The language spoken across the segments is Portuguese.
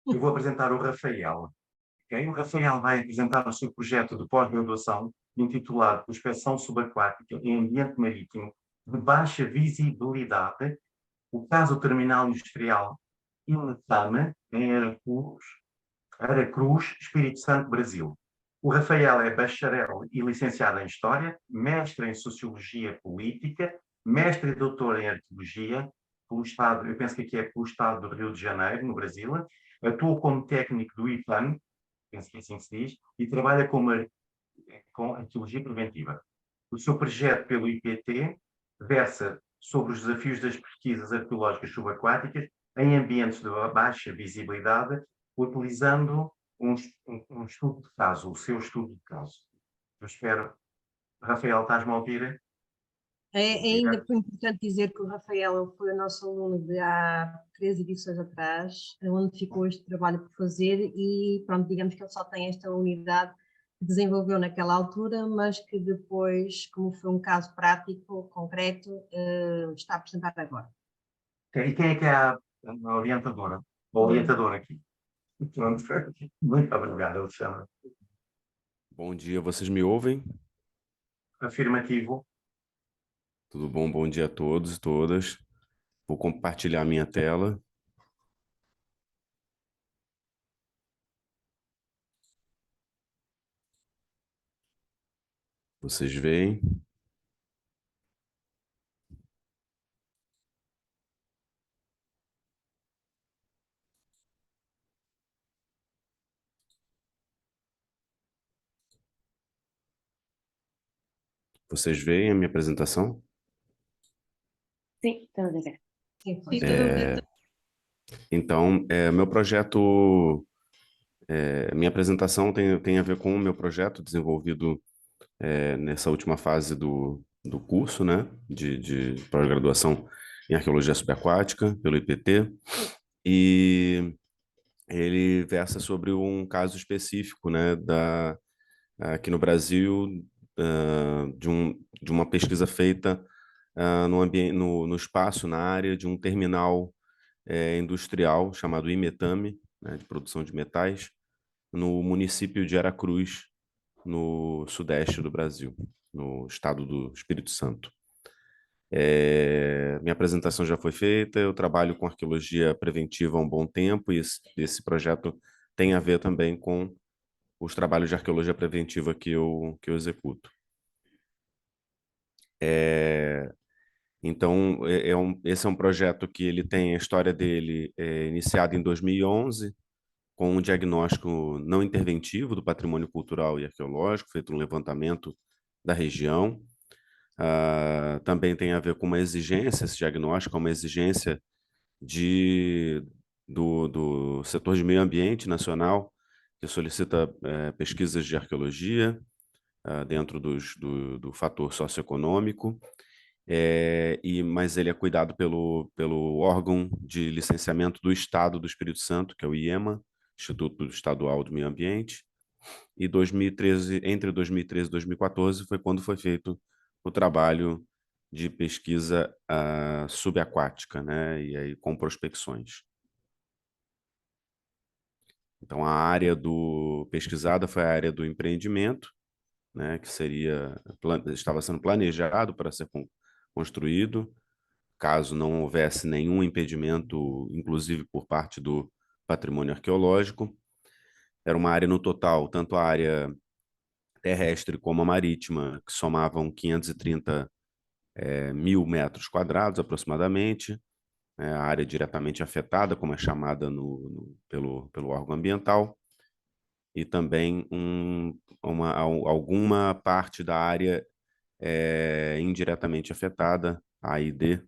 Eu vou apresentar o Rafael. Okay? O Rafael vai apresentar o seu projeto de pós-graduação intitulado Prospecção Subaquática em Ambiente Marítimo de Baixa Visibilidade, o caso terminal industrial Imetama, em Aracruz, Espírito Santo, Brasil. O Rafael é bacharel e licenciado em História, mestre em Sociologia Política, mestre e doutor em Arqueologia, pelo Estado, eu penso que aqui é pelo Estado do Rio de Janeiro, no Brasil. Atuou como técnico do IPAM, penso que é assim que se diz, e trabalha com arqueologia preventiva. O seu projeto pelo IPT versa sobre os desafios das pesquisas arqueológicas subaquáticas em ambientes de baixa visibilidade, utilizando um estudo de caso, o seu estudo de caso. Eu espero. Rafael, estás-me a ouvir? É ainda importante dizer que o Rafael foi o nosso aluno de há 3 edições atrás, onde ficou este trabalho por fazer e pronto, digamos que ele só tem esta unidade que desenvolveu naquela altura, mas que depois, como foi um caso prático, concreto, está a apresentar agora. E quem é que é a orientadora? O orientador aqui. Pronto. Muito obrigado, Alexandre. Bom dia, vocês me ouvem? Afirmativo. Tudo bom? Bom dia a todos e todas. Vou compartilhar minha tela. Vocês veem? Vocês veem a minha apresentação? Sim, estamos a ver. Então, meu projeto, minha apresentação tem a ver com o meu projeto desenvolvido nessa última fase do curso, né, de pós-graduação em Arqueologia Subaquática, pelo IPT, e ele versa sobre um caso específico, né, aqui no Brasil, de uma pesquisa feita no espaço, na área de um terminal industrial chamado Imetame, né, de produção de metais, no município de Aracruz, no sudeste do Brasil, no estado do Espírito Santo. Minha apresentação já foi feita, eu trabalho com arqueologia preventiva há um bom tempo e esse projeto tem a ver também com os trabalhos de arqueologia preventiva que eu executo. Então, esse é um projeto que ele tem a história dele iniciada em 2011, com um diagnóstico não interventivo do patrimônio cultural e arqueológico, feito um levantamento da região. Também tem a ver com uma exigência, esse diagnóstico é uma exigência do setor de meio ambiente nacional, que solicita pesquisas de arqueologia dentro do fator socioeconômico, mas ele é cuidado pelo órgão de licenciamento do Estado do Espírito Santo, que é o IEMA, Instituto Estadual do Meio Ambiente, e entre 2013 e 2014 foi quando foi feito o trabalho de pesquisa subaquática, né, e aí com prospecções. Então, a área pesquisada foi a área do empreendimento, né, que estava sendo planejado para ser construído, caso não houvesse nenhum impedimento, inclusive por parte do patrimônio arqueológico. Era uma área no total, tanto a área terrestre como a marítima, que somavam 530 mil metros quadrados aproximadamente, a área diretamente afetada, como é chamada pelo órgão ambiental, e também alguma parte da área indiretamente afetada, A e D,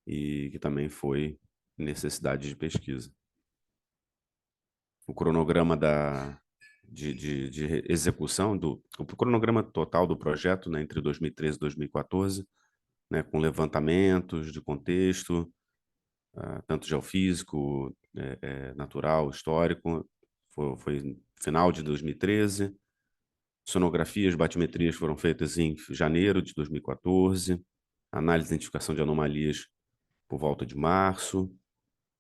e que também foi necessidade de pesquisa. O cronograma de execução, o cronograma total do projeto, né, entre 2013 e 2014, né, com levantamentos de contexto, tanto geofísico, natural, histórico, foi final de 2013. Sonografias, batimetrias foram feitas em janeiro de 2014, análise e identificação de anomalias por volta de março,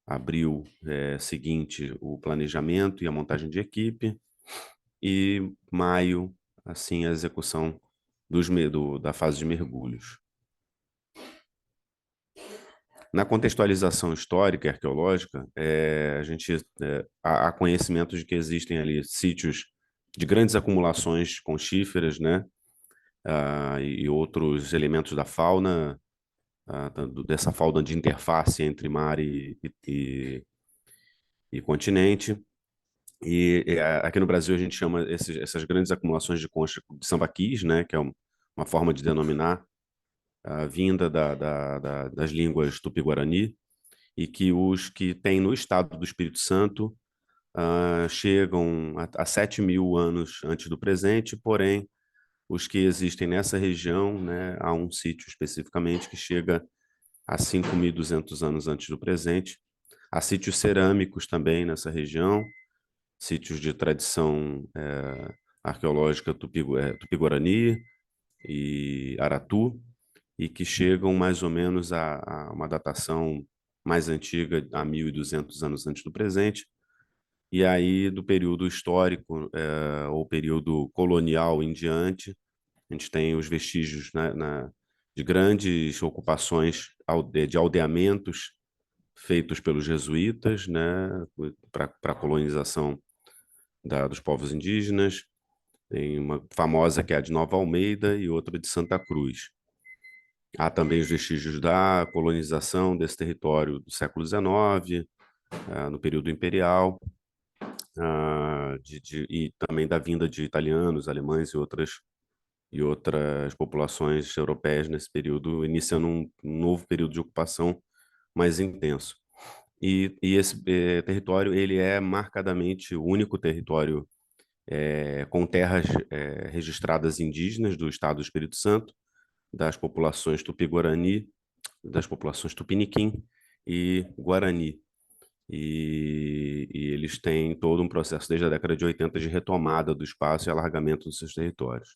abril seguinte, o planejamento e a montagem de equipe, e maio, assim, a execução da fase de mergulhos. Na contextualização histórica e arqueológica, há conhecimento de que existem ali sítios de grandes acumulações conchíferas, né? E outros elementos da fauna, dessa fauna de interface entre mar e continente. Aqui no Brasil a gente chama essas grandes acumulações de concha de sambaquis, né? Que é uma forma de denominar vinda das línguas tupi-guarani, e que os que tem no estado do Espírito Santo chegam a 7.000 anos antes do presente, porém, os que existem nessa região, né, há um sítio especificamente que chega a 5.200 anos antes do presente. Há sítios cerâmicos também nessa região, sítios de tradição arqueológica tupi-guarani e aratu, e que chegam mais ou menos a uma datação mais antiga, a 1.200 anos antes do presente. E aí, do período histórico ou período colonial em diante, a gente tem os vestígios, né, de grandes ocupações de aldeamentos feitos pelos jesuítas, né, para a colonização dos povos indígenas. Tem uma famosa que é a de Nova Almeida e outra de Santa Cruz. Há também os vestígios da colonização desse território do século XIX, no período imperial, e também da vinda de italianos, alemães e outras populações europeias nesse período, iniciando um novo período de ocupação mais intenso. E esse território ele é marcadamente o único território com terras registradas indígenas do estado do Espírito Santo, das populações tupi-guarani, das populações tupiniquim e guarani. E eles têm todo um processo desde a década de 80 de retomada do espaço e alargamento dos seus territórios.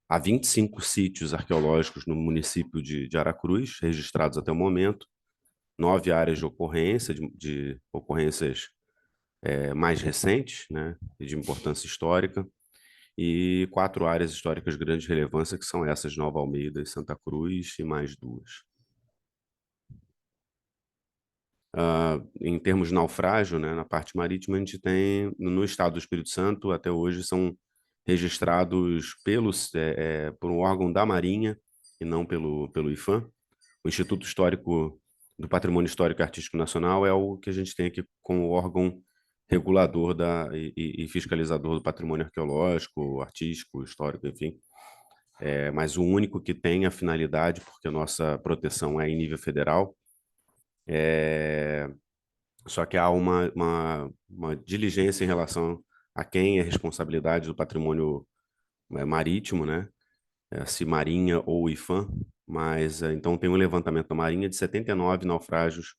Há 25 sítios arqueológicos no município de Aracruz, registrados até o momento, 9 áreas de ocorrência, de ocorrências mais recentes, né, e de importância histórica, e 4 áreas históricas de grande relevância, que são essas, Nova Almeida e Santa Cruz, e mais 2. Em termos de naufrágio, né, na parte marítima, a gente tem, no estado do Espírito Santo, até hoje, são registrados por um órgão da Marinha e não pelo IPHAN. O Instituto Histórico do Patrimônio Histórico e Artístico Nacional é o que a gente tem aqui como órgão regulador e fiscalizador do patrimônio arqueológico, artístico, histórico, enfim. Mas o único que tem a finalidade, porque a nossa proteção é em nível federal, só que há uma diligência em relação a quem é responsabilidade do patrimônio marítimo, né? Se Marinha ou IPHAN, mas então tem um levantamento da Marinha de 79 naufrágios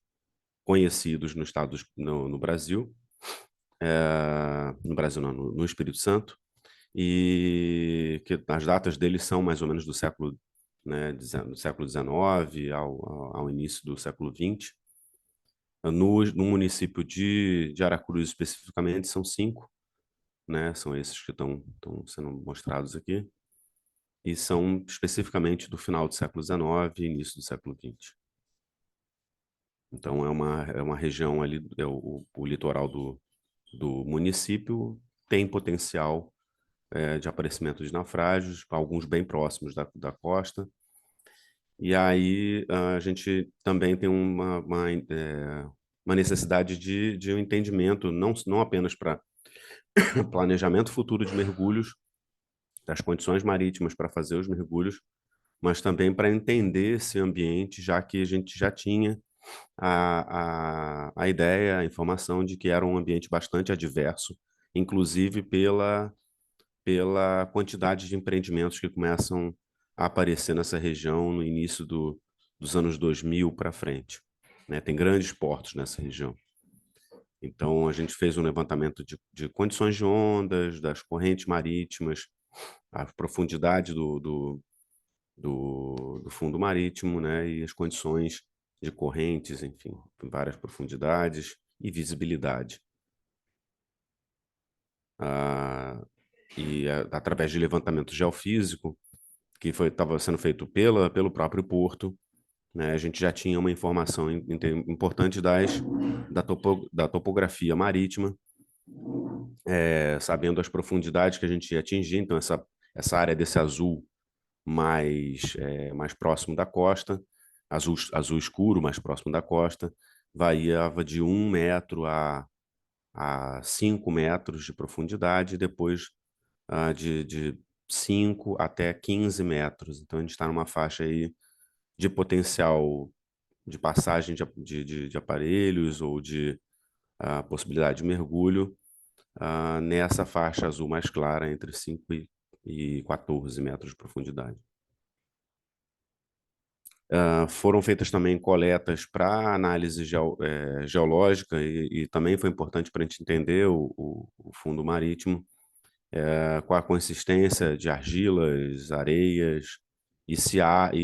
conhecidos no estado no Brasil, no Brasil não, no Espírito Santo, e que as datas deles são mais ou menos do século, né, do século XIX ao início do século XX. No município de Aracruz, especificamente, são 5, né? São esses que estão sendo mostrados aqui, e são especificamente do final do século XIX e início do século XX. Então, é uma região ali, o litoral do município tem potencial de aparecimento de naufrágios, alguns bem próximos da costa. E aí a gente também tem uma necessidade de um entendimento, não apenas para planejamento futuro de mergulhos, das condições marítimas para fazer os mergulhos, mas também para entender esse ambiente, já que a gente já tinha a ideia, a informação de que era um ambiente bastante adverso, inclusive pela quantidade de empreendimentos que começam a aparecer nessa região no início dos anos 2000 para frente, né? Tem grandes portos nessa região. Então, a gente fez um levantamento de condições de ondas, das correntes marítimas, a profundidade do fundo marítimo, né? E as condições de correntes, enfim, em várias profundidades e visibilidade. Através de levantamento geofísico, que estava sendo feito pelo próprio porto, né, a gente já tinha uma informação importante da topografia marítima, sabendo as profundidades que a gente ia atingir. Então, essa área desse azul mais próximo da costa, azul escuro, mais próximo da costa, variava de 1 metro a 5 metros de profundidade, e depois de 5 até 15 metros. Então, a gente está numa faixa aí de potencial de passagem de aparelhos ou de possibilidade de mergulho nessa faixa azul mais clara, entre 5 e 14 metros de profundidade. Foram feitas também coletas para análise geológica e também foi importante para a gente entender o fundo marítimo, com a consistência de argilas, areias, e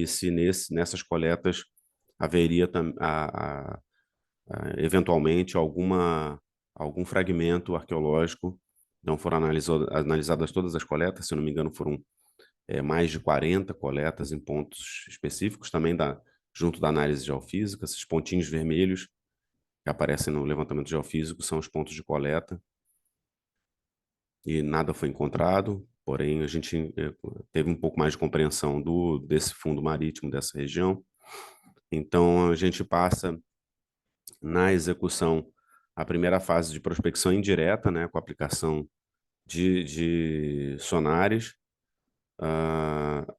se nessas coletas haveria eventualmente algum fragmento arqueológico. Então foram analisadas todas as coletas, se não me engano foram mais de 40 coletas em pontos específicos, também junto da análise geofísica. Esses pontinhos vermelhos que aparecem no levantamento geofísico são os pontos de coleta, e nada foi encontrado, porém a gente teve um pouco mais de compreensão desse fundo marítimo, dessa região. Então a gente passa na execução a primeira fase de prospecção indireta, né, com a aplicação de sonares.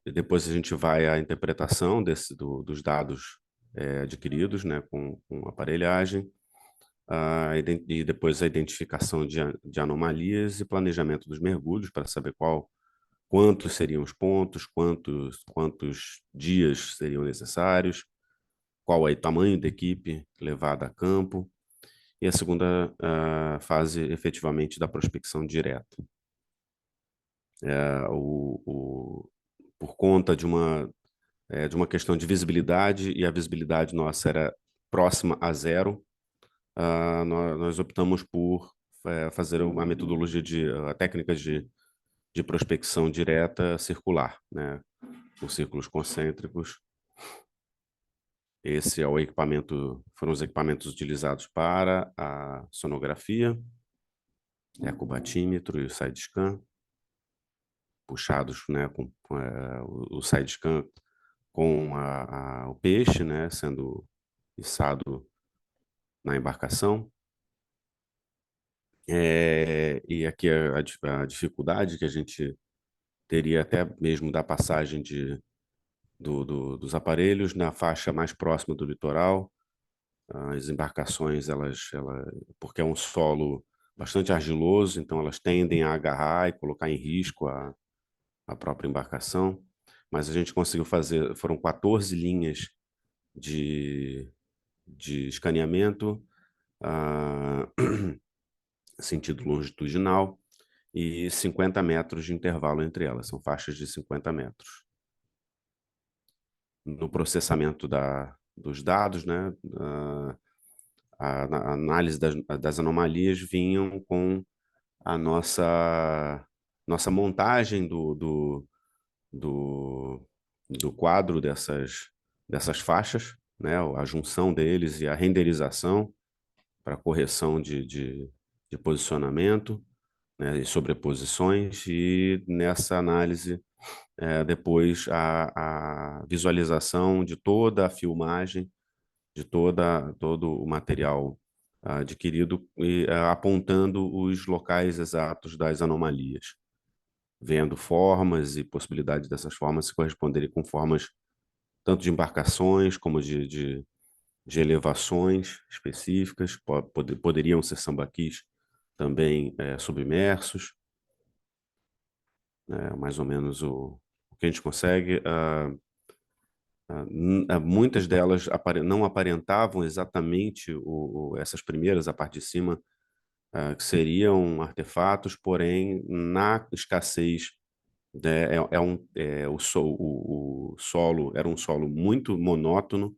Depois a gente vai à interpretação dos dados adquiridos, né, com aparelhagem, e depois a identificação de anomalias e planejamento dos mergulhos para saber quantos seriam os pontos, quantos dias seriam necessários, qual é o tamanho da equipe levada a campo, e a segunda fase, efetivamente, da prospecção direta. Por conta de uma questão de visibilidade, e a visibilidade nossa era próxima a zero, nós optamos por fazer uma metodologia a técnica de prospecção direta circular, né, com círculos concêntricos. Esse é o equipamento, foram os equipamentos utilizados para a sonografia, ecobatímetro e o side-scan, puxados, né, com o side-scan com o peixe, né, sendo içado na embarcação. E aqui a dificuldade que a gente teria até mesmo da passagem dos aparelhos na faixa mais próxima do litoral. As embarcações, porque é um solo bastante argiloso, então elas tendem a agarrar e colocar em risco a própria embarcação. Mas a gente conseguiu fazer, foram 14 linhas de escaneamento, sentido longitudinal, e 50 metros de intervalo entre elas, são faixas de 50 metros. No processamento dos dados, né, a análise das anomalias vinham com a nossa montagem do quadro dessas faixas, né, a junção deles e a renderização para correção de posicionamento, né, e sobreposições, e nessa análise depois a visualização de toda a filmagem, de todo o material adquirido, e apontando os locais exatos das anomalias, vendo formas e possibilidades dessas formas se corresponderem com formas tanto de embarcações como de elevações específicas. Poderiam ser sambaquis também submersos, mais ou menos o que a gente consegue. Muitas delas não aparentavam exatamente essas primeiras, a parte de cima, que seriam artefatos, porém, na escassez, o solo era um solo muito monótono,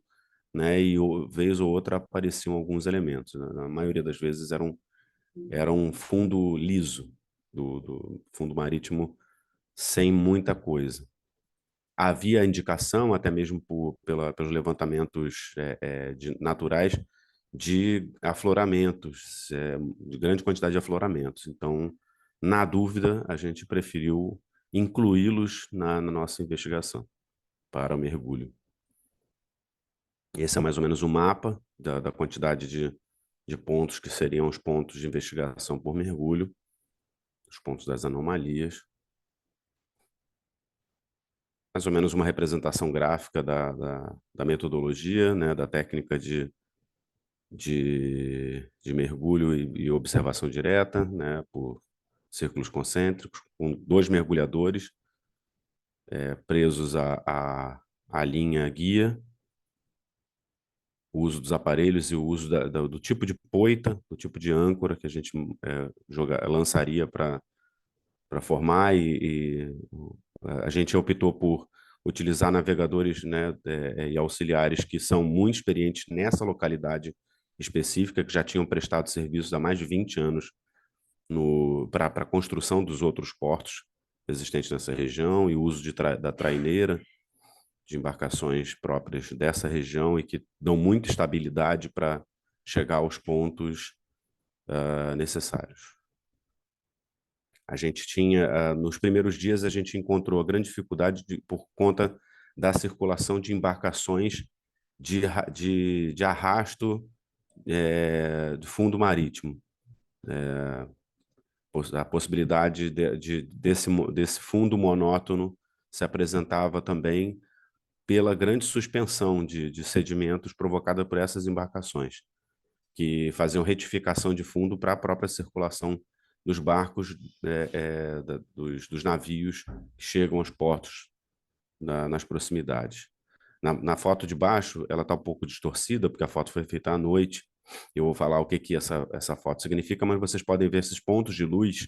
né? E vez ou outra apareciam alguns elementos, né? Na maioria das vezes era um fundo liso do fundo marítimo sem muita coisa. Havia indicação, até mesmo pelos levantamentos naturais, de afloramentos, de grande quantidade de afloramentos. Então, na dúvida, a gente preferiu incluí-los na nossa investigação para o mergulho. Esse é mais ou menos o mapa da quantidade de pontos que seriam os pontos de investigação por mergulho, os pontos das anomalias. Mais ou menos uma representação gráfica da metodologia, né, da técnica de mergulho e observação direta, né, por círculos concêntricos, com 2 mergulhadores presos à linha guia, o uso dos aparelhos e o uso do tipo de poita, do tipo de âncora que a gente lançaria para formar, e a gente optou por utilizar navegadores, né, e auxiliares que são muito experientes nessa localidade específica, que já tinham prestado serviços há mais de 20 anos para a construção dos outros portos existentes nessa região e o uso da traineira, de embarcações próprias dessa região e que dão muita estabilidade para chegar aos pontos necessários. A gente tinha, nos primeiros dias, a gente encontrou a grande dificuldade por conta da circulação de embarcações de arrasto de fundo marítimo. A possibilidade desse fundo monótono se apresentava também pela grande suspensão de sedimentos provocada por essas embarcações, que faziam retificação de fundo para a própria circulação dos barcos, dos navios que chegam aos portos nas proximidades. Na foto de baixo, ela está um pouco distorcida, porque a foto foi feita à noite. Eu vou falar o que essa foto significa, mas vocês podem ver esses pontos de luz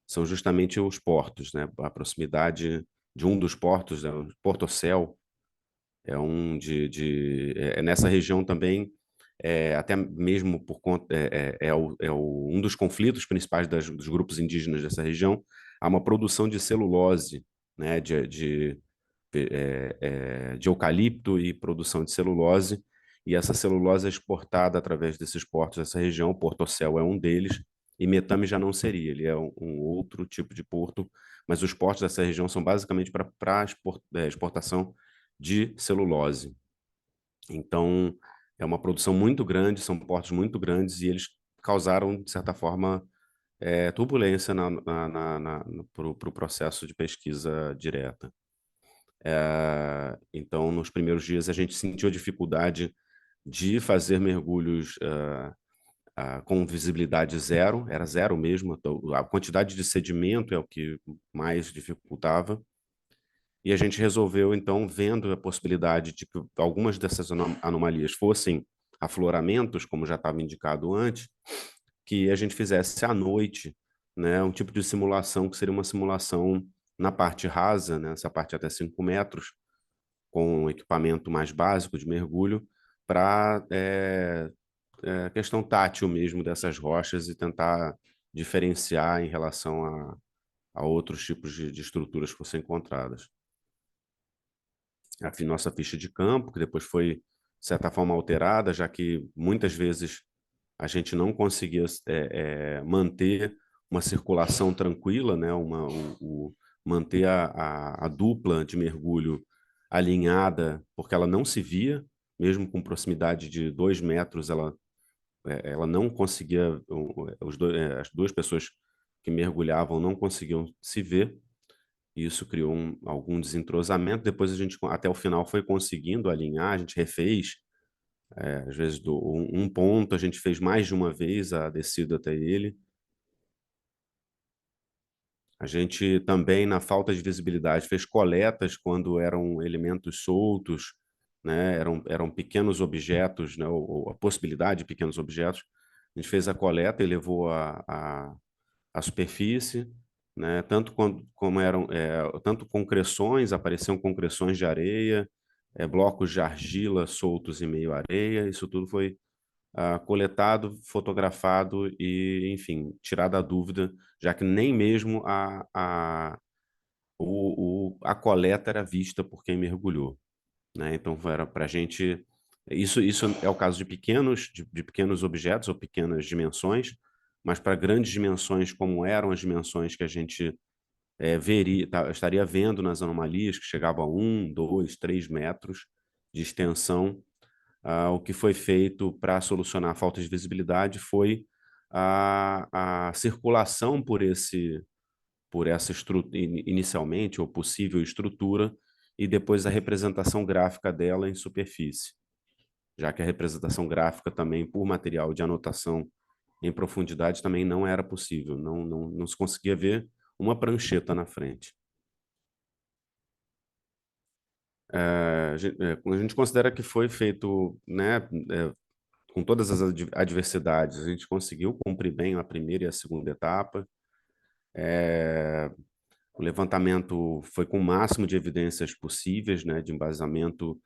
são justamente os portos, né? A proximidade de um dos portos, o Porto Céu, nessa região também, até mesmo por conta, um dos conflitos principais dos grupos indígenas dessa região, há uma produção de celulose, né, de eucalipto e produção de celulose, e essa celulose é exportada através desses portos dessa região. O Porto Céu é um deles, e Metame já não seria, ele é um outro tipo de porto, mas os portos dessa região são basicamente para exportação de celulose. Então, é uma produção muito grande, são portos muito grandes, e eles causaram, de certa forma, turbulência para o processo de pesquisa direta. Então, nos primeiros dias, a gente sentiu a dificuldade de fazer mergulhos com visibilidade zero, era zero mesmo, a quantidade de sedimento é o que mais dificultava. E a gente resolveu, então, vendo a possibilidade de que algumas dessas anomalias fossem afloramentos, como já estava indicado antes, que a gente fizesse à noite, né, um tipo de simulação que seria uma simulação na parte rasa, né, essa parte até 5 metros, com equipamento mais básico de mergulho, para questão tátil mesmo dessas rochas e tentar diferenciar em relação a outros tipos de estruturas que fossem encontradas. A nossa ficha de campo, que depois foi, de certa forma, alterada, já que muitas vezes a gente não conseguia manter uma circulação tranquila, né? Manter a dupla de mergulho alinhada, porque ela não se via, mesmo com proximidade de 2 metros, ela não conseguia, as 2 pessoas que mergulhavam não conseguiam se ver. Isso criou algum desentrosamento. Depois a gente, até o final, foi conseguindo alinhar, a gente refez, às vezes, um ponto, a gente fez mais de uma vez a descida até ele. A gente também, na falta de visibilidade, fez coletas quando eram elementos soltos, né? Eram pequenos objetos, né? Ou a possibilidade de pequenos objetos. A gente fez a coleta e levou à superfície, né? Tanto concreções, apareciam concreções de areia, blocos de argila soltos em meio à areia. Isso tudo foi coletado, fotografado e, enfim, tirado a dúvida, já que nem mesmo a coleta era vista por quem mergulhou, né? Então, era para a gente... Isso é o caso de pequenos objetos ou pequenas dimensões, mas para grandes dimensões, como eram as dimensões que a gente estaria vendo nas anomalias, que chegavam a 1, 2, 3 metros de extensão. O que foi feito para solucionar a falta de visibilidade foi a circulação por essa estrutura, inicialmente, ou possível estrutura, e depois a representação gráfica dela em superfície, já que a representação gráfica também, por material de anotação em profundidade, também não era possível, não se conseguia ver uma prancheta na frente. A gente considera que foi feito, né, com todas as adversidades, a gente conseguiu cumprir bem a primeira e a segunda etapa. O levantamento foi com o máximo de evidências possíveis, né, de embasamento,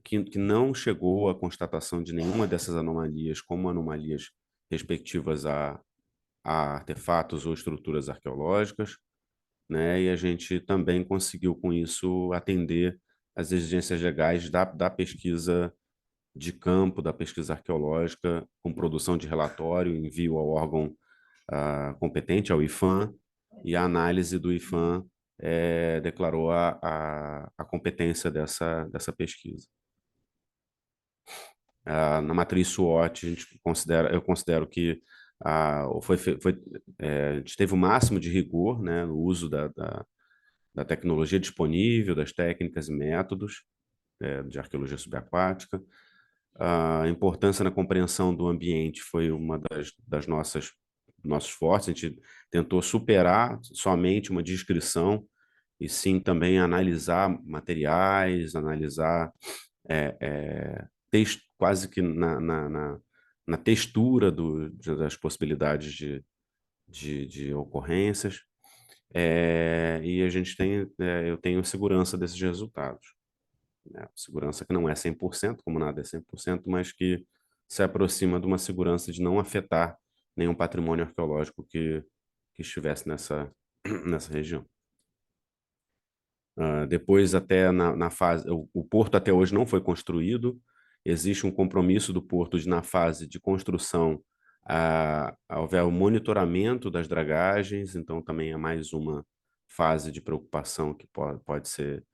que não chegou à constatação de nenhuma dessas anomalias como anomalias respectivas a artefatos ou estruturas arqueológicas, né, e a gente também conseguiu, com isso, atender às exigências legais da pesquisa de campo, da pesquisa arqueológica, com produção de relatório, envio ao órgão competente, ao IPHAN, e a análise do IPHAN declarou a competência dessa pesquisa. Na matriz SWOT, eu considero que a gente teve o máximo de rigor, né, no uso da tecnologia disponível, das técnicas e métodos de arqueologia subaquática. A importância na compreensão do ambiente foi uma das nossos fortes. A gente tentou superar somente uma descrição e sim também analisar materiais, analisar quase que na textura das possibilidades de ocorrências. E eu tenho segurança desses resultados, né? Segurança que não é 100%, como nada é 100%, mas que se aproxima de uma segurança de não afetar nenhum patrimônio arqueológico que estivesse nessa região. Depois, até na fase... O porto até hoje não foi construído. Existe um compromisso do porto de, na fase de construção, houver o monitoramento das dragagens, então também é mais uma fase de preocupação que pode ser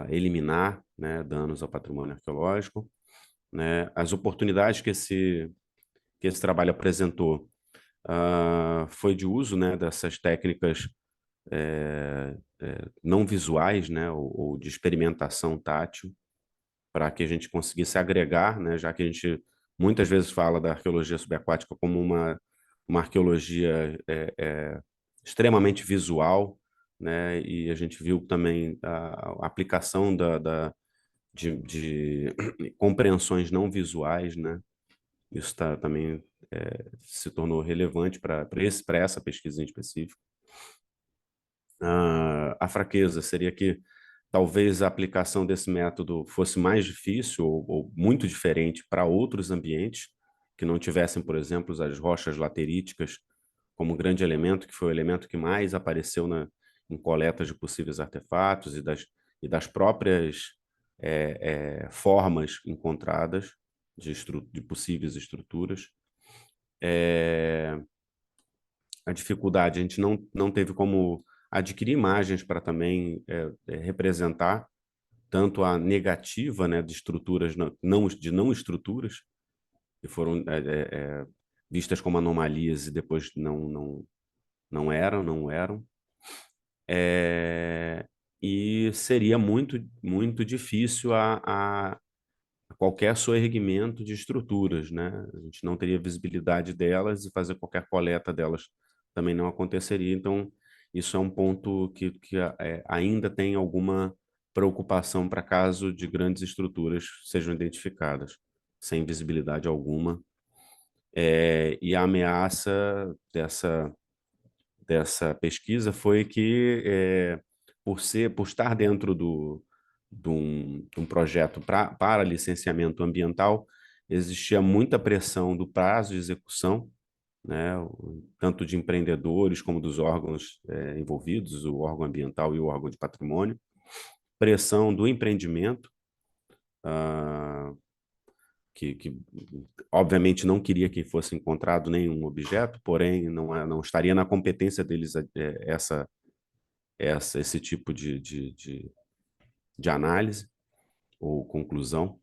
eliminar, né, danos ao patrimônio arqueológico, né? As oportunidades que esse trabalho apresentou foi de uso, né, dessas técnicas não visuais, né, ou de experimentação tátil, para que a gente conseguisse agregar, né, já que a gente muitas vezes fala da arqueologia subaquática como uma arqueologia extremamente visual, né, e a gente viu também a aplicação de compreensões não visuais, né? Isso também se tornou relevante para essa pesquisa em específico. A fraqueza seria que talvez a aplicação desse método fosse mais difícil ou muito diferente para outros ambientes que não tivessem, por exemplo, as rochas lateríticas como grande elemento, que foi o elemento que mais apareceu em coletas de possíveis artefatos e das próprias formas encontradas de possíveis estruturas. A dificuldade, a gente não teve como adquirir imagens para também representar tanto a negativa, né, de estruturas de não estruturas, que foram vistas como anomalias e depois não eram. E seria muito, muito difícil a qualquer soerguimento de estruturas, né? A gente não teria visibilidade delas e fazer qualquer coleta delas também não aconteceria. Então, isso é um ponto que ainda tem alguma preocupação para caso de grandes estruturas sejam identificadas sem visibilidade alguma. E a ameaça dessa pesquisa foi que, por estar dentro de um projeto para licenciamento ambiental, existia muita pressão do prazo de execução, né, tanto de empreendedores como dos órgãos envolvidos, o órgão ambiental e o órgão de patrimônio, pressão do empreendimento, que obviamente não queria que fosse encontrado nenhum objeto, porém não estaria na competência deles esse tipo de análise ou conclusão,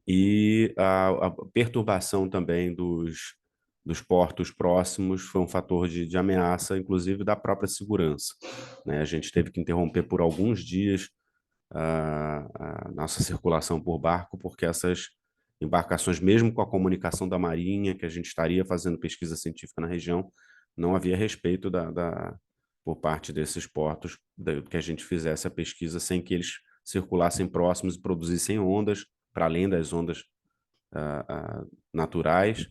e a perturbação também dos portos próximos foi um fator de ameaça, inclusive da própria segurança, né? A gente teve que interromper por alguns dias a nossa circulação por barco, porque essas embarcações, mesmo com a comunicação da Marinha, que a gente estaria fazendo pesquisa científica na região, não havia respeito por parte desses portos, que a gente fizesse a pesquisa sem que eles circulassem próximos e produzissem ondas, para além das ondas naturais,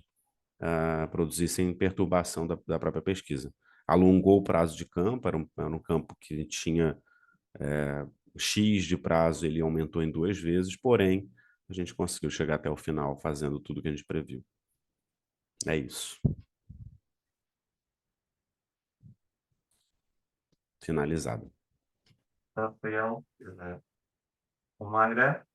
produzissem perturbação da própria pesquisa. Alongou o prazo de campo, era um campo que tinha X de prazo, ele aumentou em 2 vezes, porém, a gente conseguiu chegar até o final fazendo tudo que a gente previu. É isso. Finalizado. Rafael, o Mayra,